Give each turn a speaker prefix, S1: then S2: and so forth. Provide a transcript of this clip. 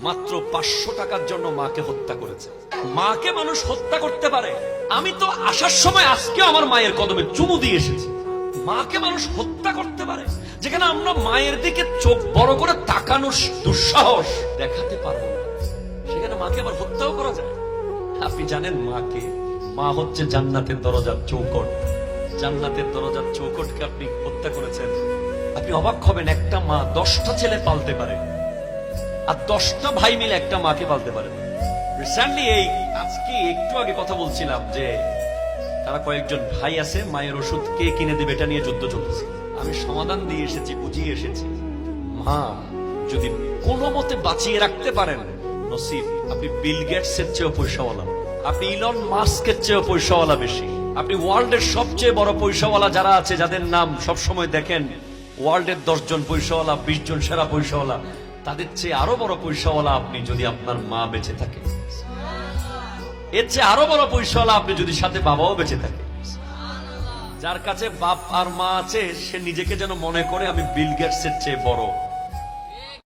S1: মাত্র 500 টাকার জন্য মাকে হত্যা করেছে। মাকে মানুষ হত্যা করতে পারে। আমি তো আসার সময় আজকেও আমার মায়ের কদমে চুমু দিয়ে এসেছি। মাকে মানুষ হত্যা করতে পারে, যেখানে আমরা মায়ের দিকে চোখ বড় করে তাকানোর দুঃসাহস দেখাতে পারবো না, সেখানে মাকে আবার হত্যাও করা যায়। আপনি জানেন মাকে, মা হচ্ছে জান্নাতের দরজার চৌকট। জান্নাতের দরজার চৌকটকে আপনি হত্যা করেছেন। আপনি অবাক হবেন, একটা মা 10টা ছেলে পালতে পারে, আর 10টা ভাই মিলে একটা মাকে পালতে পারে। রিসেন্টলি আজকে একটু আগে কথা বলছিলাম যে তারা কয়েকজন ভাই আছে, মায়ের ওষুধ কে কিনে দেবে এটা নিয়ে যুদ্ধ চলতেছে। আমি সমাধান দিয়ে এসেছি, বুঝিয়ে এসেছি, মা যদি কোনো মতে বাঁচিয়ে রাখতে পারেন নসিব। আপনি বিল গেটসের চেয়েও পয়সাওয়ালা, আপনি ইলন মাস্কের চেয়েও পয়সাওয়ালা বেশি, আপনি ওয়ার্ল্ডের সবচেয়ে বড় পয়সাওয়ালা যারা আছে, যাদের নাম সবসময় দেখেন ওয়ার্ল্ডের 10 জন পয়সাওয়ালা, 20 জন সেরা পয়সাওয়ালা, তাদের চেয়ে আরো বড় পয়সাওয়ালা আপনি যদি আপনার মা বেঁচে থাকে। এর চেয়ে আরো বড় পয়সাওয়ালা আপনি যদি সাথে বাবাও বেঁচে থাকে। যার কাছে বাপ আর মা আছে সে নিজেকে যেন মনে করে আমি বিল গেটসের চেয়ে বড়।